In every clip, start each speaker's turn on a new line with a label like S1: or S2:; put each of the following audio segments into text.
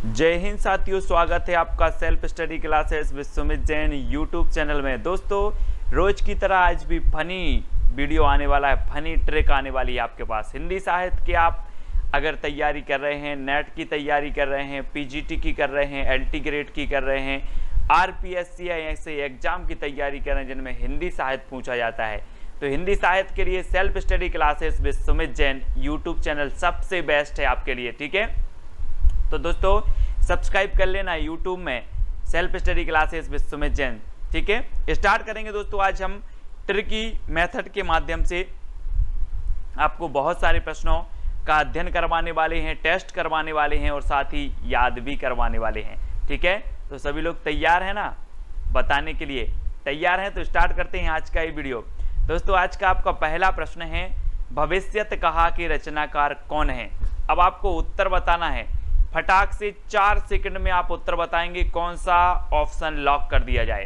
S1: जय हिंद साथियों, स्वागत है आपका self study classes Vishwamit Jain YouTube channel में। दोस्तों, रोज की तरह आज भी फनी वीडियो आने वाला है, फनी ट्रिक आने वाली है आपके पास। हिंदी साहित्य की आप अगर तैयारी कर रहे हैं, नेट की तैयारी कर रहे हैं, पीजीटी की कर रहे हैं, एलटी ग्रेड की कर रहे हैं, आरपीएससी या ऐसे एग्जाम की तैयारी कर रहे हैं जिनमें हिंदी साहित्य पूछा जाता है, तो हिंदी साहित्य के लिए self study classes Vishwamit Jain YouTube channel सबसे बेस्ट है आपके लिए। ठीक है, तो दोस्तों सब्सक्राइब कर लेना यूट्यूब में self study classes Vishwamit Jain. ठीक है, स्टार्ट करेंगे दोस्तों। आज हम ट्रिकी मेथड के माध्यम से आपको बहुत सारे प्रश्नों का अध्ययन करवाने वाले हैं, टेस्ट करवाने वाले हैं और साथ ही याद भी करवाने वाले हैं। ठीक है, तो सभी लोग तैयार हैं ना, बताने के लिए तैयार हैं? तो स्टार्ट करते हैं आज का ये वीडियो। दोस्तों, आज का आपका पहला प्रश्न है, भविष्यत कहा के रचनाकार कौन है? अब आपको उत्तर बताना है, फटाक से 4 सेकंड में आप उत्तर बताएंगे कौन सा ऑप्शन लॉक कर दिया जाए।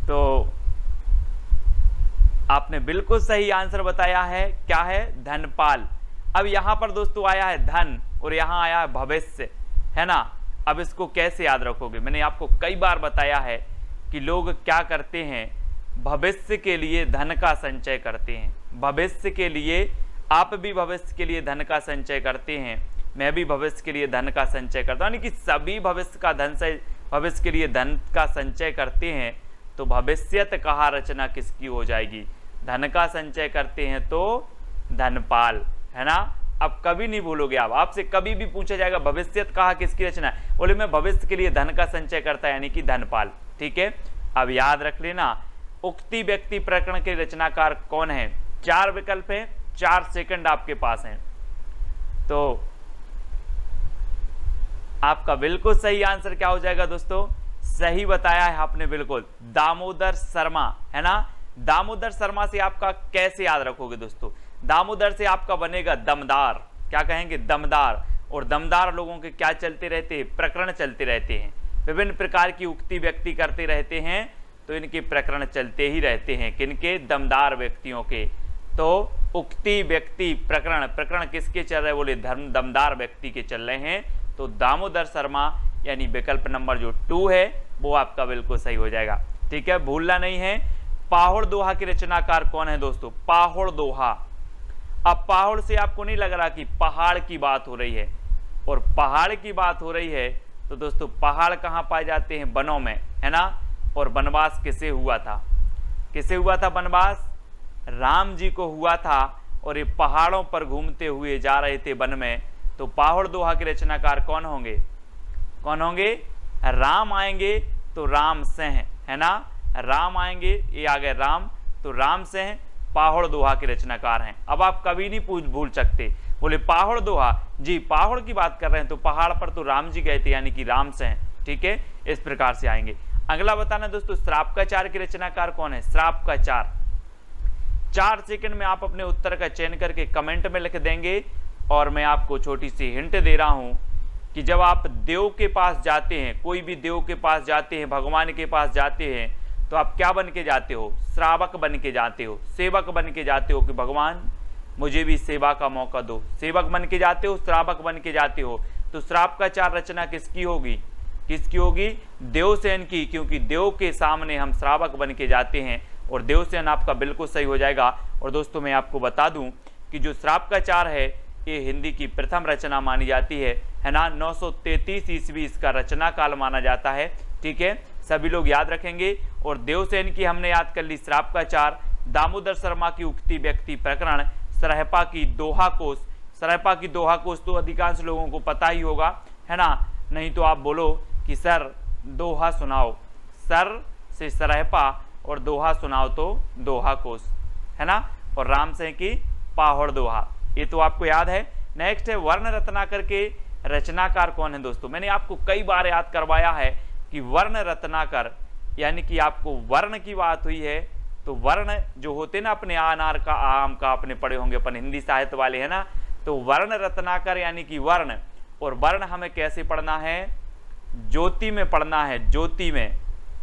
S1: तो आपने बिल्कुल सही आंसर बताया है, क्या है? धनपाल। अब यहां पर दोस्तों आया है धन और यहां आया है भविष्य, है ना। अब इसको कैसे याद रखोगे? मैंने आपको कई बार बताया है कि लोग क्या करते हैं, भविष्य के लिए धन का संचय करते हैं। भविष्य के लिए, आप भी भविष्य के लिए धन का संचय करते हैं, मैं भी भविष्य के लिए धन का संचय करता हूं, यानी कि सभी भविष्य के लिए धन का संचय करते हैं। तो भविष्यत कहा रचना किसकी हो जाएगी? धन का संचय करते हैं तो धनपाल, है ना। अब कभी नहीं भूलोगे आप, आपसे कभी भी पूछा जाएगा भविष्यत कहा किसकी रचना है, बोले मैं भविष्य के लिए धन का संचय करता है, यानी कि धनपाल। ठीक है, अब याद रख लेना, उक्ति व्यक्ति प्रकरण के रचनाकार कौन है? 4 विकल्प हैं, 4 सेकंड आपके पास हैं। तो आपका बिल्कुल सही आंसर क्या हो जाएगा दोस्तों? सही बताया है आपने बिल्कुल, दामोदर शर्मा, है ना। दामोदर शर्मा से आपका कैसे याद रखोगे दोस्तों? दामोदर से आपका बनेगा दमदार। क्या कहेंगे? दमदार। और दमदार लोगों के क्या चलते रहते हैं? प्रकरण चलते रहते हैं, विभिन्न प्रकार की उक्ति व्यक्ति करते रहते हैं, तो इनके प्रकरण चलते ही रहते हैं। किनके? दमदार व्यक्तियों के। तो उक्ति व्यक्ति प्रकरण किसके चल रहे? बोले दमदार व्यक्ति के चल रहे हैं। तो दामोदर शर्मा यानी विकल्प नंबर जो 2 है वो आपका बिल्कुल सही हो जाएगा। ठीक है, भूलना नहीं है। पाहुड़ दोहा के रचनाकार कौन है दोस्तों? पाहुड़ दोहा। अब पाहुड़ से आपको नहीं लग रहा कि पहाड़ की बात हो रही है, और पहाड़ की बात हो रही है तो दोस्तों पहाड़ कहाँ पाए जाते हैं? वनों में, है ना। और वनवास किसे हुआ था? किसे हुआ था वनवास? राम जी को हुआ था, और ये पहाड़ों पर घूमते हुए जा रहे थे वन में। तो पाहुड़ दोहा के रचनाकार कौन होंगे? कौन होंगे? राम आएंगे तो राम सिंह, है ना। राम आएंगे, ये आ गए राम, तो राम सिंह पाहुड़ दोहा के रचनाकार हैं। अब आप कभी नहीं भूल सकते, बोले पाहुड़ दोहा जी, पहाड़ की बात कर रहे हैं तो पहाड़ पर तो राम जी गए थे, यानी कि राम सिंह। ठीक है, इस प्रकार से आएंगे। अगला बताना दोस्तों, श्राप का चार के रचनाकार कौन है? श्राप का चार। 4 सेकंड में आप अपने उत्तर का चयन करके कमेंट में लिख देंगे। और मैं आपको छोटी सी हिंट दे रहा हूं कि जब आप देव के पास जाते हैं, कोई भी देव के पास जाते हैं, भगवान के पास जाते हैं, तो आप क्या बन के जाते हो? श्रावक बन के जाते हो, सेवक बन के जाते हो कि भगवान मुझे भी सेवा का मौका दो। सेवक बन के जाते हो, श्रावक बन के जाते हो। तो श्राप का चार रचना किसकी होगी? किसकी होगी? देवसेन की, क्योंकि देव के सामने हम श्रावक बन के जाते हैं, और देवसेन आपका बिल्कुल सही हो जाएगा। और दोस्तों मैं आपको बता दूं कि जो श्राप का चार है ये हिंदी की प्रथम रचना मानी जाती है ना। 933 ईस्वी इसका रचना काल माना जाता है। ठीक है, सभी लोग याद रखेंगे। और देवसेन की हमने याद कर ली, श्राप का चार, दामोदर शर्मा की उक्ति व्यक्ति प्रकरण, सरहपा की दोहा कोश। सरहपा की दोहा कोश तो अधिकांश लोगों को पता ही होगा, है ना। नहीं तो आप बोलो कि सर दोहा सुनाओ, सर से सरहपा और दोहा सुनाओ तो दोहा कोश, है ना। और राम सिंह की पाहुड़ दोहा, ये तो आपको याद है। नेक्स्ट है, वर्ण रत्नाकर के रचनाकार कौन है दोस्तों? मैंने आपको कई बार याद करवाया है कि वर्ण रत्नाकर, यानी कि आपको वर्ण की बात हुई है तो वर्ण जो होते ना, अपने अनार का, आम का आपने पढ़े होंगे अपन हिंदी साहित्य वाले, है ना। तो वर्ण रत्नाकर यानी कि वर्ण, और वर्ण हमें कैसे पढ़ना है? ज्योति में पढ़ना है, ज्योति में,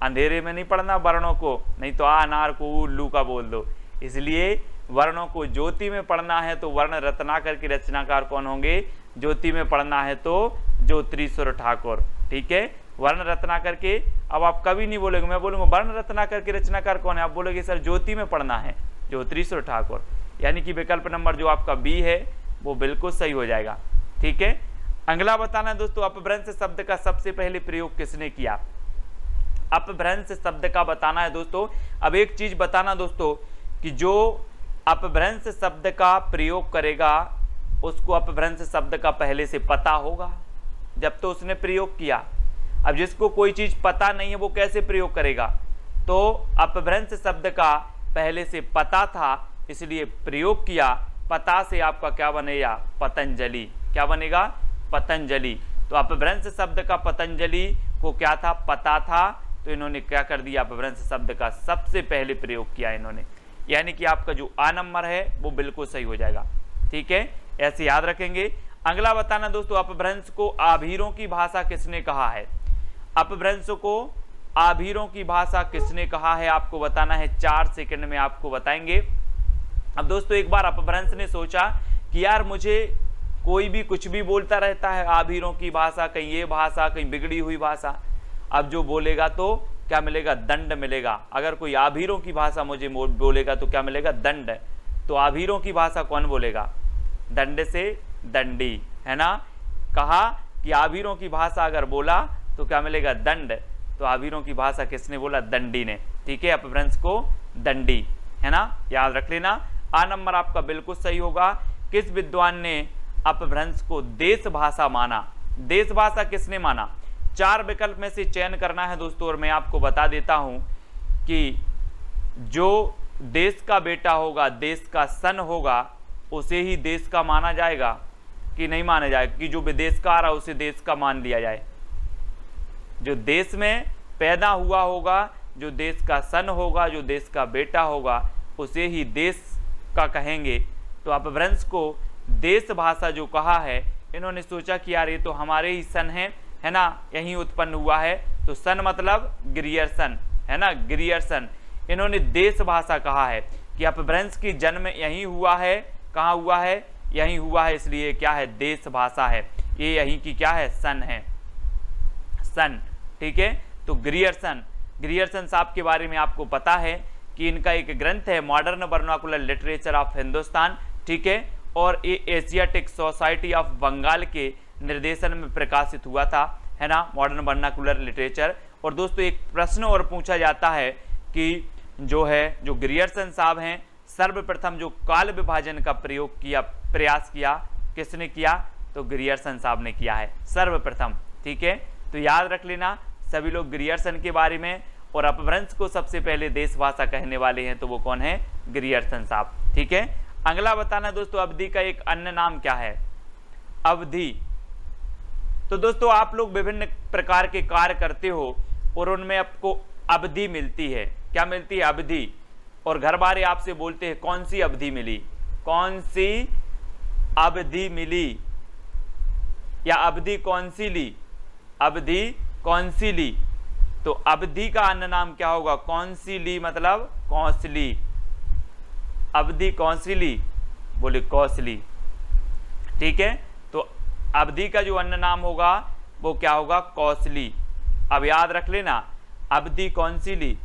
S1: अंधेरे में नहीं पढ़ना वर्णों को, नहीं तो अनार को उल्लू का बोल दो। इसलिए वर्णों को ज्योति में पढ़ना है तो वर्ण रत्नाकर के रचनाकार कौन होंगे? ज्योति में पढ़ना है तो ज्योतिरीश्वर ठाकुर। ठीक है, वर्ण रत्नाकर के, अब आप कभी नहीं बोलोगे, मैं बोलूंगा वर्ण रत्नाकर के रचनाकार कौन है, आप बोलोगे सर ज्योति में पढ़ना है, ज्योतिरीश्वर ठाकुर। यानी कि विकल्प नंबर जो आपका बी है वो बिल्कुल सही हो जाएगा। ठीक है, अगला बताना है दोस्तों, अपभ्रंश शब्द का सबसे पहले प्रयोग किसने किया। अपभ्रंश शब्द का बताना है दोस्तों। अब एक चीज बताना दोस्तों कि जो अपभ्रंश शब्द का प्रयोग करेगा उसको अपभ्रंश शब्द का पहले से पता होगा जब तो उसने प्रयोग किया। अब जिसको कोई चीज पता नहीं है वो कैसे प्रयोग करेगा, तो अपभ्रंश शब्द का पहले से पता था इसलिए प्रयोग किया। पता से आपका क्या बनेगा, पतंजलि। क्या बनेगा, पतंजलि। तो अपभ्रंश शब्द का पतंजलि को क्या था, पता था, तो इन्होंने क्या कर दिया, अपभ्रंश शब्द का सबसे पहले प्रयोग किया इन्होंने। यानी कि आपका जो आ नंबर है वो बिल्कुल सही हो जाएगा। ठीक है, ऐसे याद रखेंगे। अगला बताना दोस्तों, अपभ्रंश को आभीरों की भाषा किसने कहा है। अपभ्रंश को आभीरों की भाषा किसने कहा है आपको बताना है, 4 सेकंड में आपको बताएंगे। अब दोस्तों एक बार अपभ्रंश ने सोचा कि यार मुझे कोई भी कुछ भी बोलता रहता है, आभीरों की भाषा, कहीं ये भाषा, कहीं बिगड़ी हुई भाषा। अब जो बोलेगा तो क्या मिलेगा, दंड मिलेगा। अगर कोई आभीरों की भाषा मुझे बोलेगा तो क्या मिलेगा, दंड। तो आभीरों की भाषा कौन बोलेगा, दंड से दंडी, है ना। कहा कि आभीरों की भाषा अगर बोला तो क्या मिलेगा, दंड। तो आभीरों की भाषा किसने बोला, दंडी ने। ठीक है, अपभ्रंश को दंडी, है ना, याद रख लेना। आ नंबर आपका बिल्कुल सही होगा। किस विद्वान ने अपभ्रंश को देश भाषा माना। देश भाषा किसने माना, 4 विकल्प में से चयन करना है दोस्तों। और मैं आपको बता देता हूं कि जो देश का बेटा होगा, देश का सन होगा, उसे ही देश का माना जाएगा कि नहीं माना जाएगा, कि जो विदेश का आ रहा है उसे देश का मान लिया जाए। जो देश में पैदा हुआ होगा, जो देश का सन होगा, जो देश का बेटा होगा, उसे ही देश का कहेंगे। तो अपभ्रंश को देश भाषा जो कहा है, इन्होंने सोचा कि यार ये तो हमारे ही सन है ना, यहीं उत्पन्न हुआ है। तो सन मतलब ग्रियर्सन, है ना, ग्रियर्सन। इन्होंने देश भाषा कहा है कि अपभ्रंश की जन्म यहीं हुआ है। कहाँ हुआ है, यहीं हुआ है, इसलिए क्या है, देश भाषा है। ये यहीं की क्या है, सन है, सन। ठीक है, तो ग्रियर्सन साहब के बारे में आपको पता है कि इनका एक ग्रंथ है modern vernacular literature of Hindustan. ठीक है, और ये एशियाटिक सोसाइटी ऑफ बंगाल के निर्देशन में प्रकाशित हुआ था, है ना, मॉडर्न वर्नाकुलर लिटरेचर। और दोस्तों एक प्रश्न और पूछा जाता है कि जो ग्रियर्सन साहब हैं, सर्वप्रथम जो काल विभाजन का प्रयास किया, किसने किया, तो ग्रियर्सन साहब ने किया है सर्वप्रथम। ठीक है, तो याद रख लेना सभी लोग ग्रियर्सन के बारे में। और अपभ्रंश को सबसे पहले देश भाषा कहने वाले हैं तो वो कौन है, ग्रियर्सन साहब। ठीक है, अगला बताना दोस्तों, अवधि का एक अन्य नाम क्या है, अवधि। तो दोस्तों आप लोग विभिन्न प्रकार के कार्य करते हो और उनमें आपको अवधि मिलती है। क्या मिलती है, अवधि। और घर वाले आपसे बोलते हैं कौन सी अवधि मिली, कौन सी अवधि मिली, या अवधि कौन सी ली, अवधि कौन सी ली। तो अवधि का अन्य नाम क्या होगा, कौन सी ली मतलब कौशली। अवधि कौन सी ली, बोले कौशली। ठीक है, तो अवधि का जो अन्य नाम होगा वो क्या होगा, कौशली। अब याद रख लेना, अवधि कौन सी ली,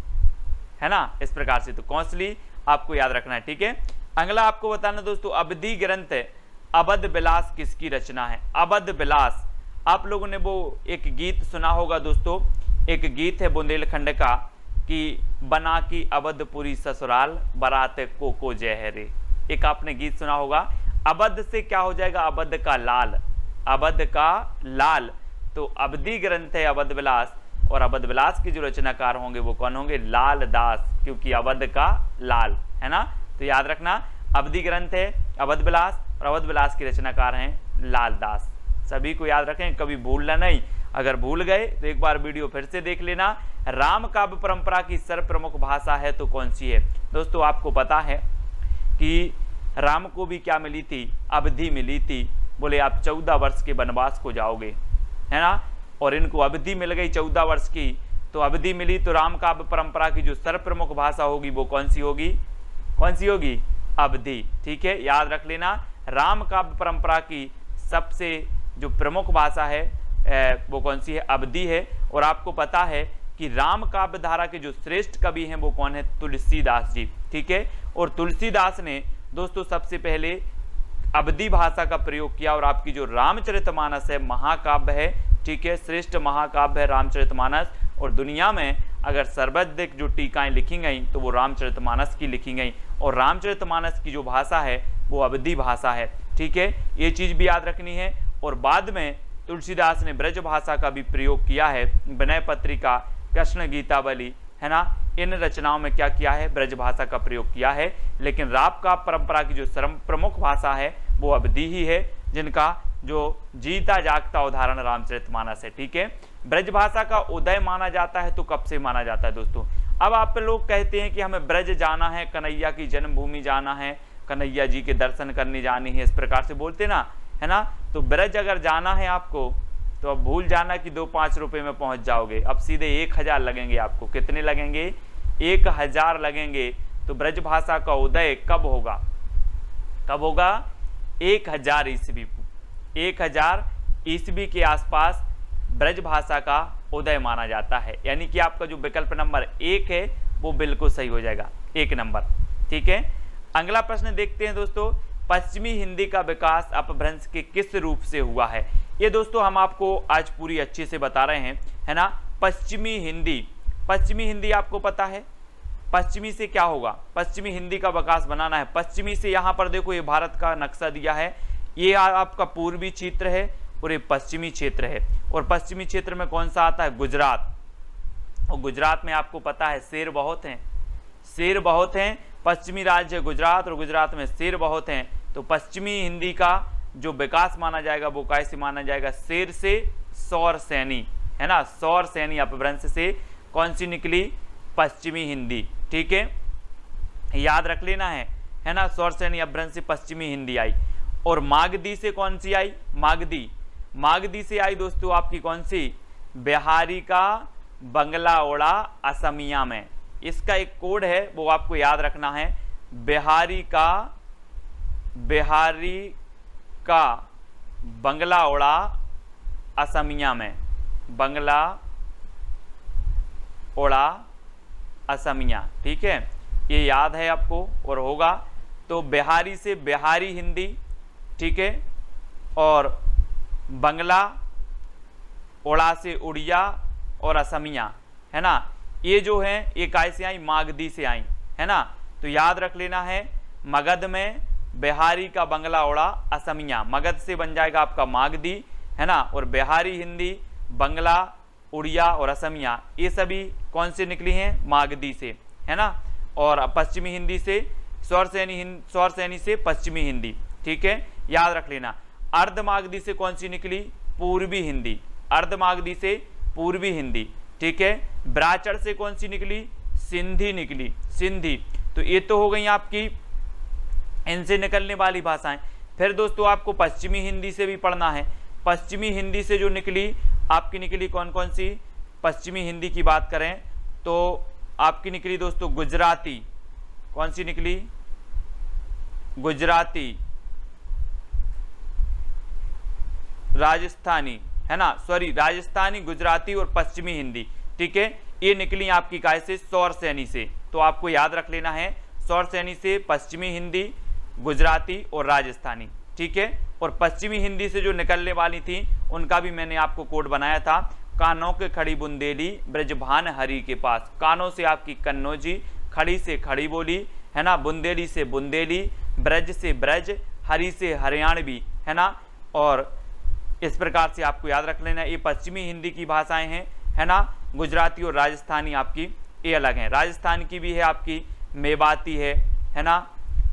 S1: है ना, इस प्रकार से। तो कौशली आपको याद रखना है। ठीक है, अगला आपको बताना दोस्तों, अवधि ग्रंथ अवध विलास किसकी रचना है। अवध विलास, आप लोगों ने वो एक गीत सुना होगा दोस्तों, एक गीत है बुंदेलखंड का कि बना की अवधपुरी ससुराल बारात को जय है रे। एक आपने गीत सुना होगा। अवध से क्या हो जाएगा, अवध का लाल, अवध का लाल। तो अवधि ग्रंथ है अवध विलास, और अवध विलास के जो रचनाकार होंगे वो कौन होंगे, लाल दास, क्योंकि अवध का लाल, है ना। तो याद रखना, अवधि ग्रंथ है अवध विलास और अवध विलास के रचनाकार हैं लाल दास। सभी को याद रखें, कभी भूलना नहीं। अगर भूल गए तो एक बार वीडियो फिर से देख लेना। राम काव्य परंपरा की सर्वप्रमुख भाषा है तो कौन सी है। दोस्तों आपको पता है कि राम को भी क्या मिली थी, अवधि मिली थी। बोले आप 14 वर्ष के वनवास को जाओगे, है ना, और इनको अवधि मिल गई 14 वर्ष की। तो अवधि मिली तो राम काव्य परंपरा की जो सर्वप्रमुख भाषा होगी वो कौन सी होगी, कौन सी होगी, अवधि। ठीक है, याद रख लेना, राम काव्य परंपरा की सबसे जो प्रमुख भाषा है वो कौन सी है, अवधि है। और आपको पता है कि राम काव्य धारा के जो श्रेष्ठ कवि हैं वो कौन है, तुलसीदास जी। ठीक है, और तुलसीदास ने दोस्तों सबसे पहले अवधि भाषा का प्रयोग किया। और आपकी जो रामचरितमानस है महाकाव्य है, ठीक है, श्रेष्ठ महाकाव्य है रामचरितमानस। और दुनिया में अगर सर्वाधिक जो टीकाएं लिखी गई तो वो रामचरितमानस की लिखी गई। और रामचरितमानस की जो भाषा है वो अवधि भाषा है। ठीक है, ये चीज भी याद रखनी है। और बाद में तुलसीदास ने ब्रज भाषा का भी प्रयोग किया है, विनय पत्रिका, कृष्ण गीतावली, है ना, इन रचनाओं में क्या किया है, ब्रज भाषा का प्रयोग किया है। लेकिन राप का परंपरा की जो प्रमुख भाषा है वो अवधि ही है, जिनका जो जीता जागता उदाहरण रामचरितमानस है। ठीक है, ब्रज भाषा का उदय माना जाता है तो कब से माना जाता है दोस्तों? अब आप लोग कहते हैं कि हमें ब्रज जाना है, कन्हैया की जन्मभूमि जाना है, कन्हैया जी के दर्शन करने जानी है, इस प्रकार से बोलते ना, है ना। तो ब्रज अगर जाना है आपको तो अब भूल जाना कि 2-5 रुपए में पहुंच जाओगे। अब सीधे 1000 लगेंगे आपको। कितने लगेंगे? 1000 लगेंगे। तो ब्रज भाषा का उदय कब होगा? कब होगा? 1000 ईस्वी, 1000 ईस्वी के आसपास ब्रज भाषा का उदय माना जाता है। यानी कि आपका जो विकल्प नंबर 1 है वो बिल्कुल सही हो जाएगा, 1 नंबर। ठीक है, अगला प्रश्न देखते हैं दोस्तों, पश्चिमी हिंदी का विकास अपभ्रंश के किस रूप से हुआ है? ये दोस्तों हम आपको आज पूरी अच्छे से बता रहे हैं, है ना। पश्चिमी हिंदी, पश्चिमी हिंदी आपको पता है पश्चिमी से क्या होगा? पश्चिमी हिंदी का विकास बनाना है। पश्चिमी से यहाँ पर देखो ये भारत का नक्शा दिया है, ये आपका पूर्वी क्षेत्र है और ये पश्चिमी क्षेत्र है। और पश्चिमी क्षेत्र में कौन सा आता है? गुजरात। और गुजरात में आपको पता है शेर बहुत हैं, शेर बहुत हैं। पश्चिमी राज्य गुजरात और गुजरात में शेर बहुत हैं। तो पश्चिमी हिंदी का जो विकास माना जाएगा वो कैसे माना जाएगा? शेर से सौर सैनी, है ना, सौर सैनी अपभ्रंश से कौन सी निकली? पश्चिमी हिंदी। ठीक है, याद रख लेना है ना, सौर सैनी अपभ्रंश से पश्चिमी हिंदी आई। और मागधी से कौन सी आई? मागधी, मागधी से आई दोस्तों आपकी कौन सी? बिहारी का बंगला ओड़ा असमिया में। इसका एक कोड है वो आपको याद रखना है, बिहारी का बंगला ओड़ा असमिया में, बंगला ओड़ा असमिया। ठीक है, ये याद है आपको और होगा। तो बिहारी से बिहारी हिंदी, ठीक है, और बंगला ओड़ा से उड़िया और असमिया, है ना। ये जो है ये कैसे आई? मागधी से आई, है ना। तो याद रख लेना है, मगध में बिहारी का बंगला ओड़ा असमिया, मगध से बन जाएगा आपका मागधी, है ना। और बिहारी हिंदी, बंगला, उड़िया और असमिया ये सभी कौन से निकली हैं? मागधी से, है ना। और पश्चिमी हिंदी से सौर सैनी से पश्चिमी हिंदी। ठीक है, याद रख लेना। अर्धमागधी से कौन सी निकली? पूर्वी हिंदी, अर्धमागधी से पूर्वी हिंदी। ठीक है, ब्राचड़ से कौन सी निकली? सिंधी निकली, सिंधी। तो ये तो हो गई आपकी इनसे निकलने वाली भाषाएं। फिर दोस्तों आपको पश्चिमी हिंदी से भी पढ़ना है। पश्चिमी हिंदी से जो निकली आपकी निकली कौन कौन सी? पश्चिमी हिंदी की बात करें तो आपकी निकली दोस्तों गुजराती। कौन सी निकली? गुजराती, राजस्थानी, है ना, सॉरी, राजस्थानी, गुजराती और पश्चिमी हिंदी। ठीक है, ये निकली आपकी काय से? सौर सैनी से। तो आपको याद रख लेना है, सौर सैनी से पश्चिमी हिंदी, गुजराती और राजस्थानी। ठीक है, और पश्चिमी हिंदी से जो निकलने वाली थी उनका भी मैंने आपको कोड बनाया था, कानों के खड़ी बुंदेली ब्रजभान हरि के पास। कानों से आपकी कन्नौजी, खड़ी से खड़ी बोली, है ना, बुंदेली से बुंदेली, ब्रज से ब्रज, हरि से हरियाणवी, है ना। और इस प्रकार से आपको याद रख लेना, ये पश्चिमी हिंदी की भाषाएं हैं, है ना। गुजराती और राजस्थानी आपकी ये अलग हैं। राजस्थान की भी है आपकी मेवाती है ना,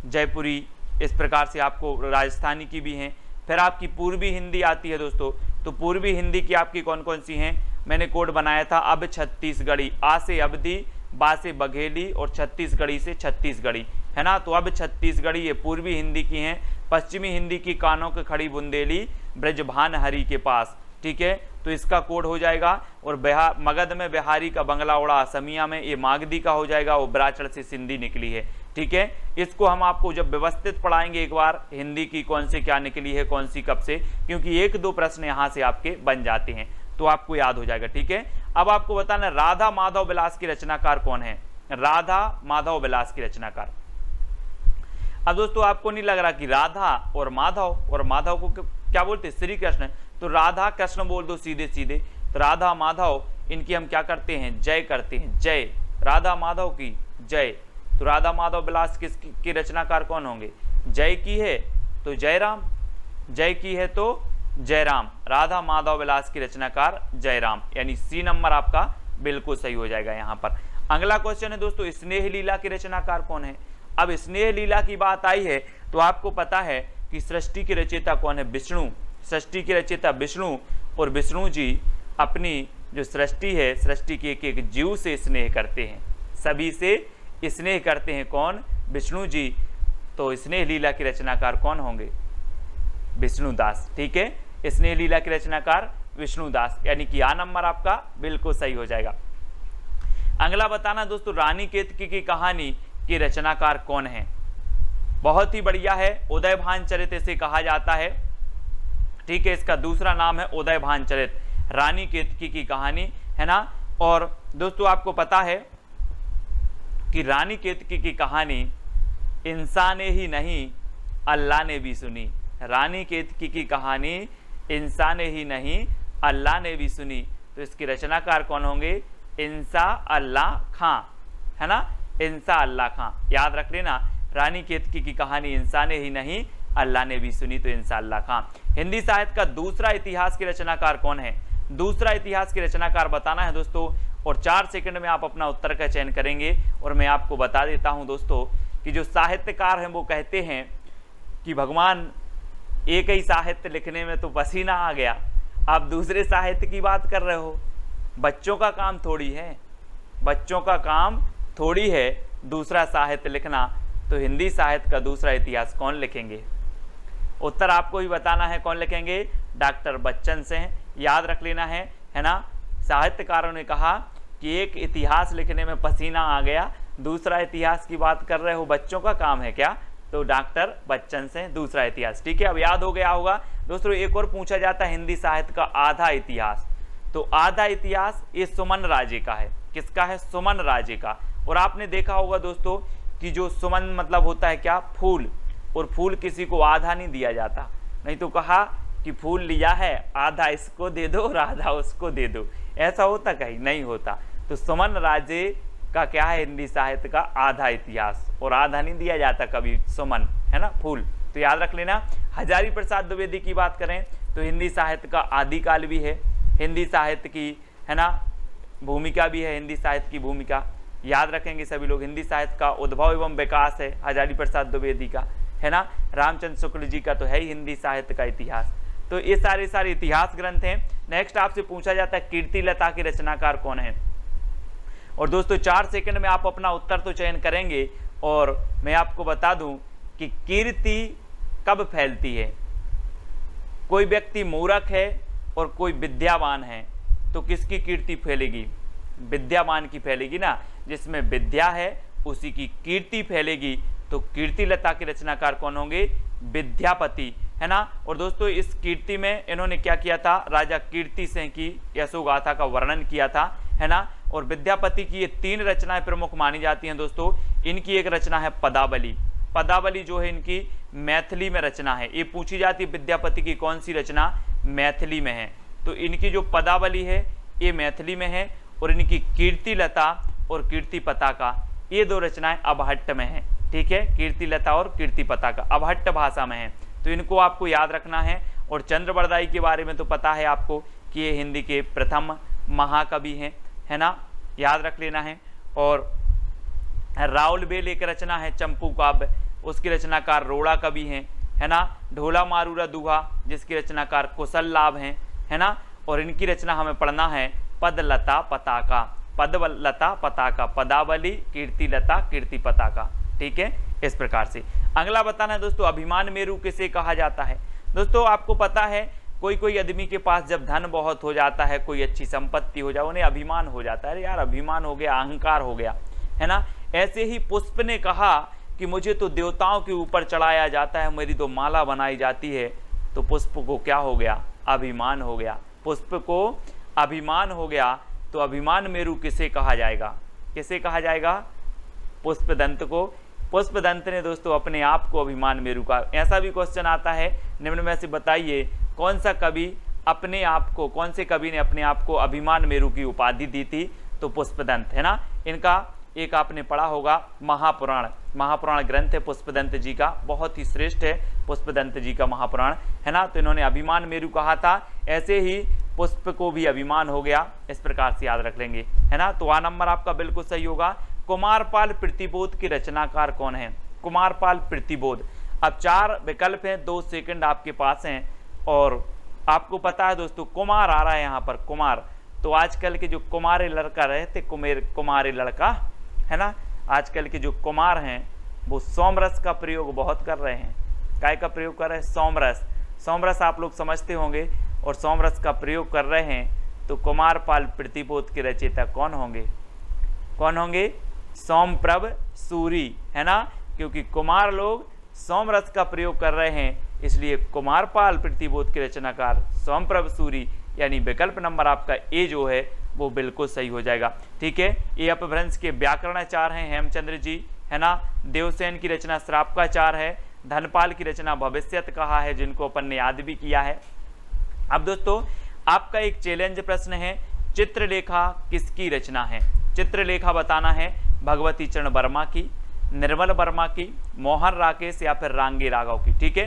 S1: जयपुरी, इस प्रकार से आपको राजस्थानी की भी हैं। फिर आपकी पूर्वी हिंदी आती है दोस्तों। तो पूर्वी हिंदी की आपकी कौन कौन सी हैं? मैंने कोड बनाया था, अब छत्तीसगढ़ी, आ से अवधी, बा से बघेली और छत्तीसगढ़ी से छत्तीसगढ़ी, है ना। तो अब छत्तीसगढ़ी ये पूर्वी हिंदी की हैं। पश्चिमी हिंदी की कानों के खड़ी बुंदेली ब्रजभान हरि के पास। ठीक है, तो इसका कोड हो जाएगा। और मगध में बिहारी का बंगला ओड़ा असमिया में, ये मागधी का हो जाएगा। वो ब्राचड़ से सिंधी निकली है। ठीक है, इसको हम आपको जब व्यवस्थित पढ़ाएंगे एक बार, हिंदी की कौन से क्या निकली है, कौन सी कब से, क्योंकि एक दो प्रश्न यहाँ से आपके बन जाते हैं तो आपको याद हो जाएगा। ठीक है, अब आपको बताना राधा माधव विलास की रचनाकार कौन है, राधा माधव विलास की रचनाकार। अब दोस्तों आपको नहीं लग रहा कि राधा और माधव को क्या बोलते हैं, श्री कृष्ण, तो राधा कृष्ण बोल दो सीधे सीधे, तो राधा माधव इनकी हम क्या करते हैं, जय करते हैं, जय, राधा माधव की जय। तो राधा माधव विलास किसकी रचनाकार कौन होंगे, जय की है तो जयराम, जय की है तो जयराम, राधा माधव विलास की रचनाकार जयराम, यानी सी नंबर आपका बिल्कुल सही हो जाएगा यहाँ पर। अगला क्वेश्चन है दोस्तों, स्नेह लीला की रचनाकार कौन है। अब स्नेह लीला की बात आई है तो आपको पता है कि सृष्टि के रचयिता कौन है, विष्णु, सृष्टि के रचयिता विष्णु, और विष्णु जी अपनी जो सृष्टि है, सृष्टि के एक एक जीव से स्नेह करते हैं, सभी से स्नेह करते हैं, कौन, विष्णु जी। तो स्नेह लीला की रचनाकार कौन होंगे, विष्णुदास। ठीक है, स्नेह लीला की रचनाकार विष्णुदास, यानी कि आ नंबर आपका बिल्कुल सही हो जाएगा। अगला बताना दोस्तों, रानी केतकी की कहानी की रचनाकार कौन है। बहुत ही बढ़िया है, उदयभान चरित इसे कहा जाता है। ठीक है, इसका दूसरा नाम है उदयभान चरित, रानी केतकी की कहानी, है ना। और दोस्तों आपको पता है कि रानी केतकी की कहानी इंसान ने ही नहीं अल्लाह ने भी सुनी, रानी केतकी की कहानी इंसान ने ही नहीं अल्लाह ने भी सुनी। तो इसके रचनाकार कौन होंगे, इंसा अल्लाह खां, है ना, इंसा अल्लाह खां, याद रख लेना, रानी केतकी की कहानी इंसान ने ही नहीं अल्लाह ने भी सुनी, तो इंसा अल्लाह खां। हिंदी साहित्य का दूसरा इतिहास की रचनाकार कौन है, दूसरा इतिहास की रचनाकार बताना है दोस्तों, और 4 सेकंड में आप अपना उत्तर का चयन करेंगे। और मैं आपको बता देता हूं दोस्तों कि जो साहित्यकार हैं वो कहते हैं कि भगवान एक ही साहित्य लिखने में तो पसीना आ गया, आप दूसरे साहित्य की बात कर रहे हो, बच्चों का काम थोड़ी है, बच्चों का काम थोड़ी है दूसरा साहित्य लिखना। तो हिंदी साहित्य का दूसरा इतिहास कौन लिखेंगे, उत्तर आपको ही बताना है, कौन लिखेंगे, डॉक्टर बच्चन से, याद रख लेना है ना। साहित्यकारों ने कहा कि एक इतिहास लिखने में पसीना आ गया, दूसरा इतिहास की बात कर रहे हो, बच्चों का काम है क्या, तो डॉक्टर बच्चन से दूसरा इतिहास। ठीक है, अब याद हो गया होगा दोस्तों। एक और पूछा जाता है हिंदी साहित्य का आधा इतिहास, तो आधा इतिहास ये सुमन राजे का है, किसका है, सुमन राजे का। और आपने देखा होगा दोस्तों कि जो सुमन मतलब होता है क्या, फूल, और फूल किसी को आधा नहीं दिया जाता, नहीं तो कहा कि फूल लिया है आधा इसको दे दो और आधा उसको दे दो, ऐसा होता कहीं नहीं होता। तो सुमन राजे का क्या है, हिंदी साहित्य का आधा इतिहास, और आधा नहीं दिया जाता कभी, सुमन, है ना, फूल, तो याद रख लेना। हजारी प्रसाद द्विवेदी की बात करें तो हिंदी साहित्य का आदिकाल भी है, हिंदी साहित्य की, है ना, भूमिका भी है, हिंदी साहित्य की भूमिका याद रखेंगे सभी लोग। हिंदी साहित्य का उद्भव एवं विकास है हजारी प्रसाद द्विवेदी का, है ना। रामचंद्र शुक्ल जी का तो है ही हिंदी साहित्य का इतिहास। तो ये सारे इतिहास ग्रंथ हैं। नेक्स्ट आपसे पूछा जाता है कीर्ति लता की रचनाकार कौन है, और दोस्तों 4 सेकंड में आप अपना उत्तर तो चयन करेंगे। और मैं आपको बता दूं कि कीर्ति कब फैलती है, कोई व्यक्ति मूर्ख है और कोई विद्यावान है तो किसकी कीर्ति फैलेगी, विद्यावान की फैलेगी ना, जिसमें विद्या है उसी की कीर्ति फैलेगी। तो कीर्ति लता के रचनाकार कौन होंगे, विद्यापति, है ना। और दोस्तों इस कीर्ति में इन्होंने क्या किया था, राजा कीर्ति सिंह की यशोगाथा का वर्णन किया था, है ना। और विद्यापति की ये 3 रचनाएं प्रमुख मानी जाती हैं दोस्तों। इनकी एक रचना है पदावली, पदावली जो है इनकी मैथिली में रचना है। ये पूछी जाती है विद्यापति की कौन सी रचना मैथिली में है, तो इनकी जो पदावली है ये मैथिली में है। और इनकी कीर्ति लता और कीर्ति पताका ये 2 रचनाएं अबहट्ट में हैं। ठीक है, कीर्ति लता और कीर्ति पताका अबहट्ट भाषा में है, तो इनको आपको याद रखना है। और चंद्रबरदाई के बारे में तो पता है आपको कि ये हिंदी के प्रथम महाकवि हैं, है ना, याद रख लेना है। और राउल बेल एक रचना है चंपू काव्य, उसकी रचनाकार रोड़ा कवि हैं, है ना। ढोला मारूरा दुहा जिसकी रचनाकार कुशल लाभ हैं, है ना। और इनकी रचना हमें पढ़ना है पदलता पताका, पदलता पताका, पदावली कीर्ति लता कीर्ति पताका। ठीक है, इस प्रकार से। अगला बताना है दोस्तों अभिमान मेरु किसे कहा जाता है। दोस्तों आपको पता है कोई आदमी के पास जब धन बहुत हो जाता है, कोई अच्छी संपत्ति हो जाए, उन्हें अभिमान हो जाता है, अरे यार अभिमान हो गया, अहंकार हो गया, है ना। ऐसे ही पुष्प ने कहा कि मुझे तो देवताओं के ऊपर चढ़ाया जाता है, मेरी तो माला बनाई जाती है, तो पुष्प को क्या हो गया, अभिमान हो गया, पुष्प को अभिमान हो गया। तो अभिमान मेरु किसे कहा जाएगा, किसे कहा जाएगा, पुष्पदंत को। पुष्पदंत ने दोस्तों अपने आप को अभिमान मेरु का। ऐसा भी क्वेश्चन आता है निम्न में से बताइए कौन सा कवि अपने आप को, कौन से कवि ने अपने आप को अभिमान मेरु की उपाधि दी थी, तो पुष्पदंत है ना। इनका एक आपने पढ़ा होगा महापुराण, महापुराण ग्रंथ है पुष्पदंत जी का, बहुत ही श्रेष्ठ है पुष्पदंत जी का महापुराण, है ना। तो इन्होंने अभिमान मेरु कहा था, ऐसे ही पुष्प को भी अभिमान हो गया, इस प्रकार से याद रख लेंगे, है ना। तो आ नंबर आपका बिल्कुल सही होगा। कुमारपाल प्रतिबोध के रचनाकार कौन है, कुमारपाल प्रतिबोध। अब 4 विकल्प हैं, 2 सेकंड आपके पास हैं, और आपको पता है दोस्तों कुमार आ रहा है यहाँ पर, कुमार। तो आजकल के जो कुमारे लड़का रहते, कुमारे लड़का, है ना, आजकल के जो कुमार हैं वो सोमरस का प्रयोग बहुत कर रहे हैं। काय का प्रयोग कर रहे हैं, सोमरस। सोमरस आप लोग समझते होंगे, और सोमरस का प्रयोग कर रहे हैं। तो कुमारपाल प्रतिबोध के रचयिता कौन होंगे, कौन होंगे, सोमप्रभ सूरी, है ना। क्योंकि कुमार लोग सोमरस का प्रयोग कर रहे हैं, इसलिए कुमारपाल प्रतिबोध के रचनाकार सोमप्रभ सूरी, यानी विकल्प नंबर आपका ए जो है वो बिल्कुल सही हो जाएगा। ठीक है, ये अपभ्रंश के व्याकरणाचार्य हैं हेमचंद्र जी, है ना। देवसेन की रचना श्रापकाचार है, धनपाल की रचना भविष्यत कहा है, जिनको अपन ने याद भी किया है। अब दोस्तों आपका एक चैलेंज प्रश्न है, चित्रलेखा किसकी रचना है, चित्रलेखा बताना है भगवती चरण वर्मा की, निर्मल वर्मा की, मोहन राकेश या फिर रांगे राघव की। ठीक है,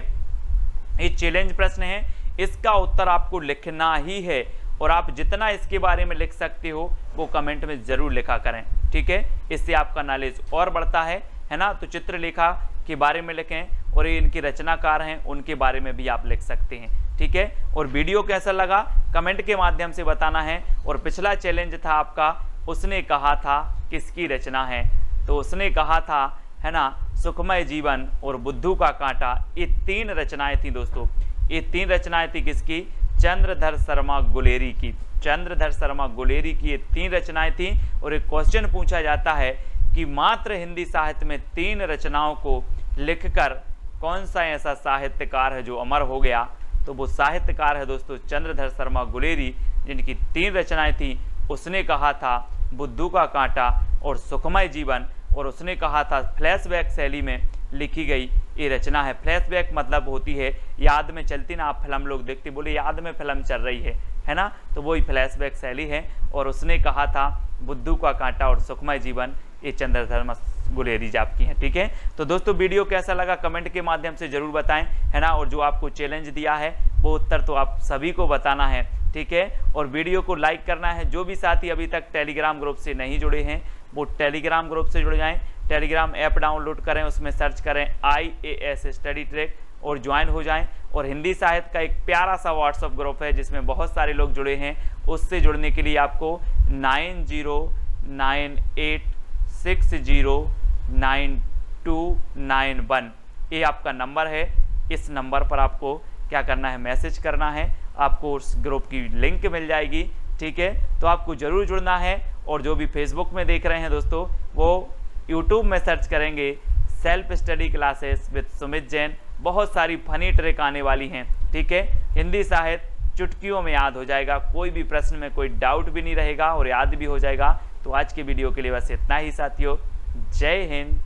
S1: ये चैलेंज प्रश्न है, इसका उत्तर आपको लिखना ही है, और आप जितना इसके बारे में लिख सकते हो वो कमेंट में जरूर लिखा करें। ठीक है, इससे आपका नॉलेज और बढ़ता है ना। तो चित्रलेखा के बारे में लिखें, और ये इनके रचनाकार हैं उनके बारे में भी आप लिख सकते हैं। ठीक है, और वीडियो कैसा लगा कमेंट के माध्यम से बताना है। और पिछला चैलेंज था आपका, उसने कहा था किसकी रचना है, तो उसने कहा था, है ना, सुखमय जीवन और बुद्धू का कांटा। ये 3 रचनाएं थी दोस्तों, ये 3 रचनाएं थी किसकी, चंद्रधर शर्मा गुलेरी की, चंद्रधर शर्मा गुलेरी की ये 3 रचनाएं थी। और एक क्वेश्चन पूछा जाता है कि मात्र हिंदी साहित्य में 3 रचनाओं को लिखकर कौन सा ऐसा साहित्यकार है जो अमर हो गया, तो वो साहित्यकार है दोस्तों चंद्रधर शर्मा गुलेरी, जिनकी 3 रचनाएं थी। उसने कहा था बुद्धू का कांटा और सुखमय जीवन, और उसने कहा था फ्लैशबैक शैली में लिखी गई ये रचना है। फ्लैशबैक मतलब होती है याद में चलती ना, आप फिल्म लोग देखते, बोले याद में फिल्म चल रही है ना, तो वही फ्लैशबैक शैली है। और उसने कहा था बुद्धू का कांटा और सुखमय जीवन, ये चंद्रधर गुलेरी जी आपकी हैं। ठीक है, तो दोस्तों वीडियो कैसा लगा कमेंट के माध्यम से जरूर बताएं, है ना। और जो आपको चैलेंज दिया है वो उत्तर तो आप सभी को बताना है। ठीक है, और वीडियो को लाइक करना है। जो भी साथी अभी तक टेलीग्राम ग्रुप से नहीं जुड़े हैं वो टेलीग्राम ग्रुप से जुड़ जाएं, टेलीग्राम ऐप डाउनलोड करें, उसमें सर्च करें IAS स्टडी ट्रैक और ज्वाइन हो जाएं। और हिंदी साहित्य का एक प्यारा सा व्हाट्सअप ग्रुप है जिसमें बहुत सारे लोग जुड़े हैं, उससे जुड़ने के लिए आपको 9098609291 ये आपका नंबर है। इस नंबर पर आपको क्या करना है, मैसेज करना है, आपको उस ग्रुप की लिंक मिल जाएगी। ठीक है, तो आपको जरूर जुड़ना है। और जो भी फेसबुक में देख रहे हैं दोस्तों, वो यूट्यूब में सर्च करेंगे self study classes with Sumit Jain, बहुत सारी फनी ट्रिक आने वाली हैं। ठीक है, हिंदी साहित्य चुटकियों में याद हो जाएगा, कोई भी प्रश्न में कोई डाउट भी नहीं रहेगा और याद भी हो जाएगा। तो आज की वीडियो के लिए बस इतना ही साथियों, जय हिंद।